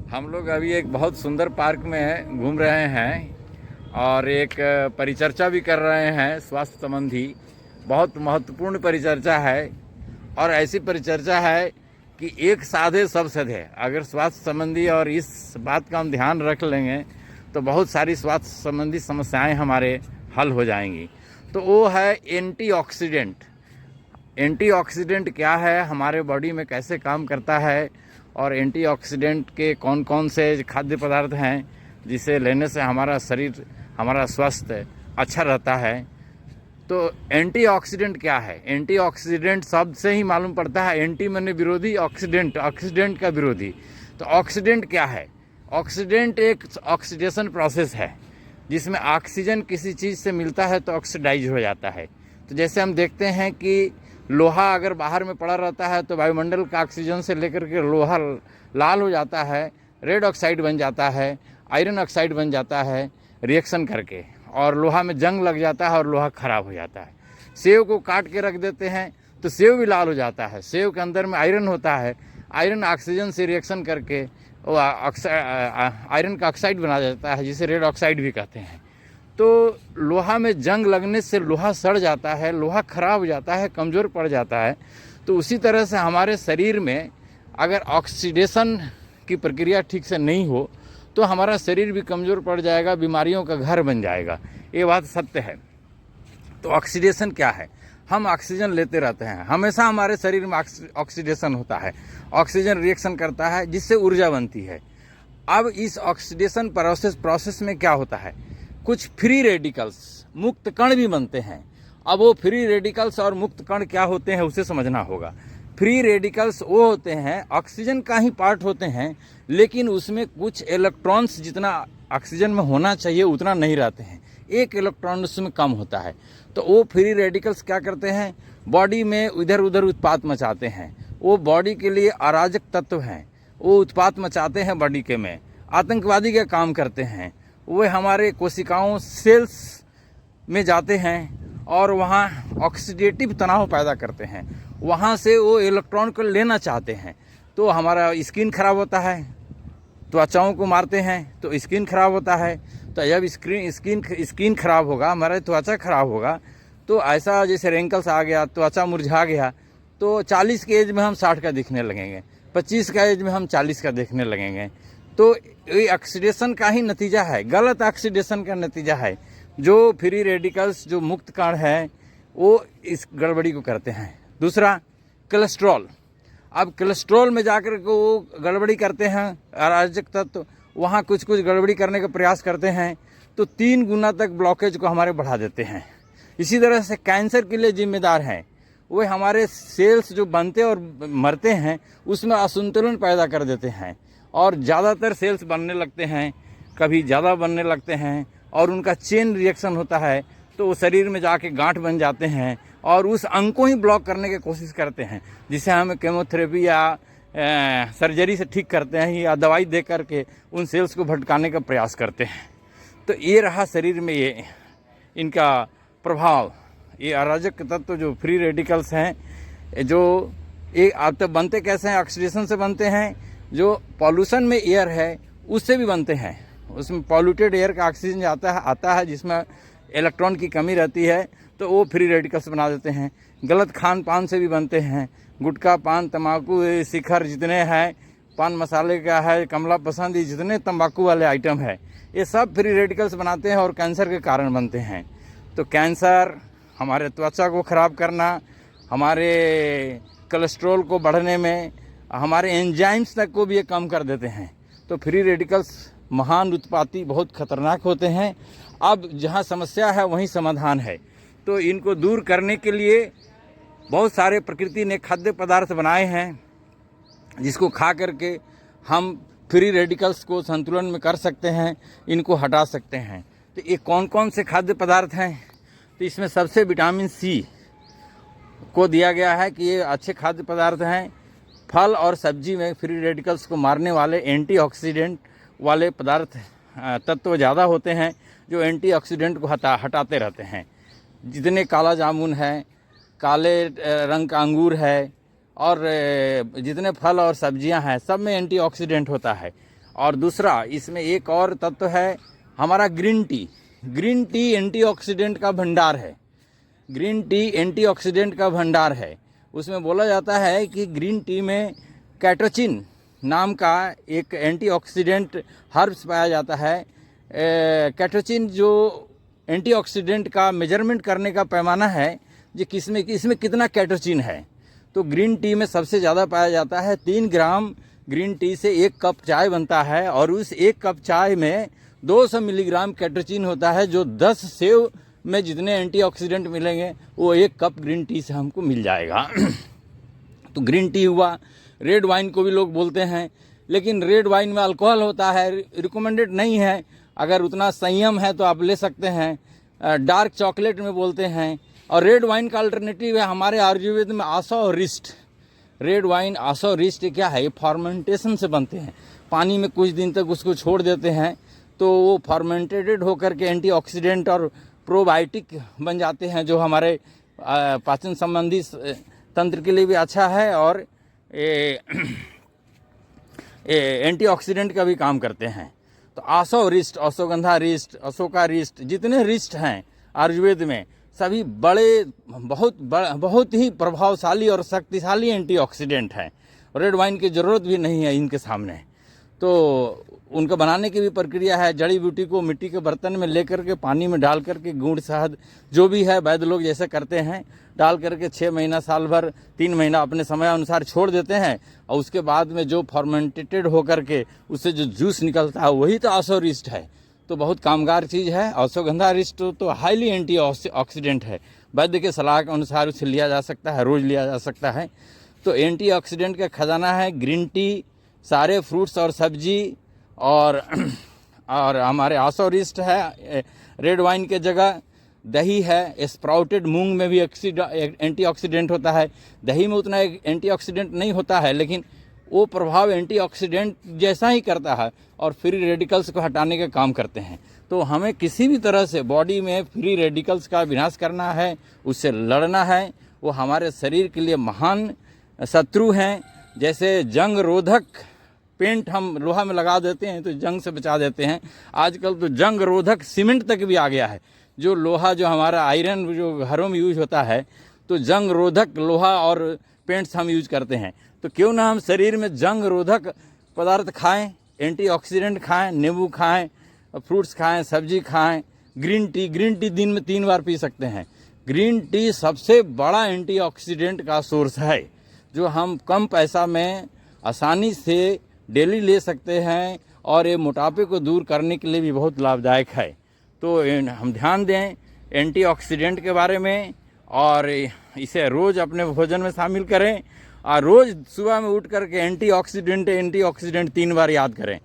हम लोग अभी एक बहुत सुंदर पार्क में घूम रहे हैं और एक परिचर्चा भी कर रहे हैं स्वास्थ्य संबंधी। बहुत महत्वपूर्ण परिचर्चा है और ऐसी परिचर्चा है कि एक साधे सब सधे। अगर स्वास्थ्य संबंधी और इस बात का हम ध्यान रख लेंगे तो बहुत सारी स्वास्थ्य संबंधी समस्याएं हमारे हल हो जाएंगी। तो वो है एंटीऑक्सीडेंट। एंटीऑक्सीडेंट क्या है, हमारे बॉडी में कैसे काम करता है और एंटीऑक्सीडेंट के कौन कौन से खाद्य पदार्थ हैं जिसे लेने से हमारा शरीर, हमारा स्वास्थ्य अच्छा रहता है। तो एंटीऑक्सीडेंट क्या है? एंटीऑक्सीडेंट शब्द से ही मालूम पड़ता है। एंटी माने विरोधी, ऑक्सीडेंट ऑक्सीडेंट का विरोधी। तो ऑक्सीडेंट क्या है? ऑक्सीडेंट एक ऑक्सीडेशन प्रोसेस है जिसमें ऑक्सीजन किसी चीज़ से मिलता है तो ऑक्सीडाइज हो जाता है। तो जैसे हम देखते हैं कि लोहा अगर बाहर में पड़ा रहता है तो वायुमंडल का ऑक्सीजन से लेकर के लोहा लाल हो जाता है, रेड ऑक्साइड बन जाता है, आयरन ऑक्साइड बन जाता है रिएक्शन करके, और लोहा में जंग लग जाता है और लोहा खराब हो जाता है। सेव को काट के रख देते हैं तो सेव भी लाल हो जाता है। सेव के अंदर में आयरन होता है, आयरन ऑक्सीजन से रिएक्शन करके वो आयरन का ऑक्साइड बना जाता है जिसे रेड ऑक्साइड भी कहते हैं। तो लोहा में जंग लगने से लोहा सड़ जाता है, लोहा खराब हो जाता है, कमज़ोर पड़ जाता है। तो उसी तरह से हमारे शरीर में अगर ऑक्सीडेशन की प्रक्रिया ठीक से नहीं हो तो हमारा शरीर भी कमज़ोर पड़ जाएगा, बीमारियों का घर बन जाएगा। ये बात सत्य है। तो ऑक्सीडेशन क्या है? हम ऑक्सीजन लेते रहते हैं, हमेशा हमारे शरीर में ऑक्सीडेशन होता है, ऑक्सीजन रिएक्शन करता है जिससे ऊर्जा बनती है। अब इस ऑक्सीडेशन प्रोसेस में क्या होता है, कुछ फ्री रेडिकल्स, मुक्त कण भी बनते हैं। अब वो फ्री रेडिकल्स और मुक्त कण क्या होते हैं उसे समझना होगा। फ्री रेडिकल्स वो होते हैं, ऑक्सीजन का ही पार्ट होते हैं, लेकिन उसमें कुछ इलेक्ट्रॉन्स जितना ऑक्सीजन में होना चाहिए उतना नहीं रहते हैं, एक इलेक्ट्रॉन उसमें कम होता है। तो वो फ्री रेडिकल्स क्या करते हैं, बॉडी में इधर उधर उत्पात मचाते हैं। वो बॉडी के लिए अराजक तत्व हैं, वो उत्पात मचाते हैं बॉडी के में, आतंकवादी का काम करते हैं। वे हमारे कोशिकाओं सेल्स में जाते हैं और वहाँ ऑक्सीडेटिव तनाव पैदा करते हैं, वहाँ से वो इलेक्ट्रॉन को लेना चाहते हैं। तो हमारा स्किन खराब होता है, त्वचाओं को मारते हैं तो स्किन खराब होता है। तो जब स्किन खराब होगा, हमारा त्वचा खराब होगा, तो ऐसा जैसे रेंकल्स आ गया, त्वचा मुरझा गया, तो 40 के एज में हम 60 का दिखने लगेंगे, 25 का एज में हम 40 का देखने लगेंगे। तो ये ऑक्सीडेशन का ही नतीजा है, गलत ऑक्सीडेशन का नतीजा है। जो फ्री रेडिकल्स, जो मुक्त कण है, वो इस गड़बड़ी को करते हैं। दूसरा कोलेस्ट्रॉल। अब कोलेस्ट्रॉल में जाकर के वो गड़बड़ी करते हैं, अराजक तत्व वहाँ कुछ गड़बड़ी करने का प्रयास करते हैं, तो 3 गुना तक ब्लॉकेज को हमारे बढ़ा देते हैं। इसी तरह से कैंसर के लिए जिम्मेदार हैं, वे हमारे सेल्स जो बनते और मरते हैं उसमें असंतुलन पैदा कर देते हैं और ज़्यादातर सेल्स बनने लगते हैं, कभी ज़्यादा बनने लगते हैं और उनका चेन रिएक्शन होता है, तो वो शरीर में जाके गांठ बन जाते हैं और उस अंग को ही ब्लॉक करने की कोशिश करते हैं, जिसे हम केमोथेरेपी या सर्जरी से ठीक करते हैं या दवाई दे करके उन सेल्स को भटकाने का प्रयास करते हैं। तो ये रहा शरीर में ये इनका प्रभाव। ये अराजक तत्व जो फ्री रेडिकल्स हैं, जो ये आप तो बनते कैसे हैं, ऑक्सीडेशन से बनते हैं। जो पॉल्यूशन में एयर है उससे भी बनते हैं, उसमें पॉल्यूटेड एयर का ऑक्सीजन आता है जिसमें इलेक्ट्रॉन की कमी रहती है, तो वो फ्री रेडिकल्स बना देते हैं। गलत खान पान से भी बनते हैं, गुटखा, पान, तंबाकू, शिखर जितने हैं, पान मसाले का है, कमला पसंद, जितने तंबाकू वाले आइटम है, ये सब फ्री रेडिकल्स बनाते हैं और कैंसर के कारण बनते हैं। तो कैंसर, हमारे त्वचा को ख़राब करना, हमारे कोलेस्ट्रॉल को बढ़ने में, हमारे एंजाइम्स तक को भी ये कम कर देते हैं। तो फ्री रेडिकल्स महान उत्पाती, बहुत खतरनाक होते हैं। अब जहाँ समस्या है वहीं समाधान है। तो इनको दूर करने के लिए बहुत सारे प्रकृति ने खाद्य पदार्थ बनाए हैं जिसको खा करके हम फ्री रेडिकल्स को संतुलन में कर सकते हैं, इनको हटा सकते हैं। तो ये कौन कौन से खाद्य पदार्थ हैं? तो इसमें सबसे विटामिन सी को दिया गया है कि ये अच्छे खाद्य पदार्थ हैं। फल और सब्जी में फ्री रेडिकल्स को मारने वाले एंटीऑक्सीडेंट वाले पदार्थ, तत्व ज़्यादा होते हैं जो एंटीऑक्सीडेंट को हटाते रहते हैं। जितने काला जामुन है, काले रंग का अंगूर है और जितने फल और सब्जियां हैं, सब में एंटीऑक्सीडेंट होता है। और दूसरा इसमें एक और तत्व है हमारा green tea. Green tea antioxidant का भंडार है। ग्रीन टी एंटीऑक्सीडेंट का भंडार है। उसमें बोला जाता है कि ग्रीन टी में कैटोचिन नाम का एक एंटीऑक्सीडेंट हर्ब्स पाया जाता है। कैटोचिन जो एंटीऑक्सीडेंट का मेजरमेंट करने का पैमाना है जो इसमें कितना कैटोचिन है, तो ग्रीन टी में सबसे ज़्यादा पाया जाता है। 3 ग्राम ग्रीन टी से 1 कप चाय बनता है और उस 1 कप चाय में 200 मिलीग्राम कैटोचिन होता है, जो 10 सेव में जितने एंटीऑक्सीडेंट मिलेंगे वो 1 कप ग्रीन टी से हमको मिल जाएगा। तो ग्रीन टी हुआ। रेड वाइन को भी लोग बोलते हैं, लेकिन रेड वाइन में अल्कोहल होता है, रिकमेंडेड नहीं है। अगर उतना संयम है तो आप ले सकते हैं। डार्क चॉकलेट में बोलते हैं। और रेड वाइन का अल्टरनेटिव है हमारे आयुर्वेद में आसो रिस्ट। रेड वाइन आसो रिस्ट क्या है, ये फॉर्मेंटेशन से बनते हैं। पानी में कुछ दिन तक उसको छोड़ देते हैं तो वो फॉर्मेंटेटेड होकर के एंटीऑक्सीडेंट और प्रोबायोटिक बन जाते हैं, जो हमारे पाचन संबंधी तंत्र के लिए भी अच्छा है और एंटीऑक्सीडेंट का भी काम करते हैं। तो आसो wrist, ashwagandha wrist, Ashoka wrist, जितने रिस्ट हैं आयुर्वेद में सभी बहुत ही प्रभावशाली और शक्तिशाली एंटीऑक्सीडेंट हैं। रेड वाइन की ज़रूरत भी नहीं है इनके सामने। तो उनका बनाने की भी प्रक्रिया है। जड़ी बूटी को मिट्टी के बर्तन में लेकर के पानी में डाल करके गुड़ शहद जो भी है वैद्य लोग जैसे करते हैं डाल करके 6 महीना साल भर 3 महीना अपने समय अनुसार छोड़ देते हैं और उसके बाद में जो फॉर्मेंटेटेड होकर के उससे जो जूस निकलता है वही तो आसो रिस्ट है। तो बहुत कामगार चीज़ है। अश्वगंधा रिस्ट तो हाईली एंटी ऑक्सीडेंट है। वैद्य के सलाह के अनुसार उसे लिया जा सकता है, रोज़ लिया जा सकता है। तो एंटीऑक्सीडेंट का खजाना है ग्रीन टी, सारे फ्रूट्स और सब्जी और हमारे आसो रिस्ट है। रेड वाइन के जगह दही है। स्प्राउटेड मूंग में भी एंटीऑक्सीडेंट होता है। दही में उतना एंटीऑक्सीडेंट नहीं होता है, लेकिन वो प्रभाव एंटीऑक्सीडेंट जैसा ही करता है और फ्री रेडिकल्स को हटाने का काम करते हैं। तो हमें किसी भी तरह से बॉडी में फ्री रेडिकल्स का विनाश करना है, उससे लड़ना है। वो हमारे शरीर के लिए महान शत्रु हैं। जैसे जंग रोधक पेंट हम लोहा में लगा देते हैं तो जंग से बचा देते हैं, आजकल तो जंग रोधक सीमेंट तक भी आ गया है। जो लोहा जो हमारा आयरन जो घरों में यूज होता है, तो जंग रोधक लोहा और पेंट्स हम यूज करते हैं। तो क्यों ना हम शरीर में जंग रोधक पदार्थ खाएं, एंटीऑक्सीडेंट खाएं, नींबू खाएं, फ्रूट्स खाएं, सब्जी खाएं। ग्रीन टी दिन में 3 बार पी सकते हैं। ग्रीन टी सबसे बड़ा एंटीऑक्सीडेंट का सोर्स है, जो हम कम पैसा में आसानी से डेली ले सकते हैं और ये मोटापे को दूर करने के लिए भी बहुत लाभदायक है। तो हम ध्यान दें एंटीऑक्सीडेंट के बारे में और इसे रोज़ अपने भोजन में शामिल करें और रोज़ सुबह में उठ करके एंटीऑक्सीडेंट 3 बार याद करें।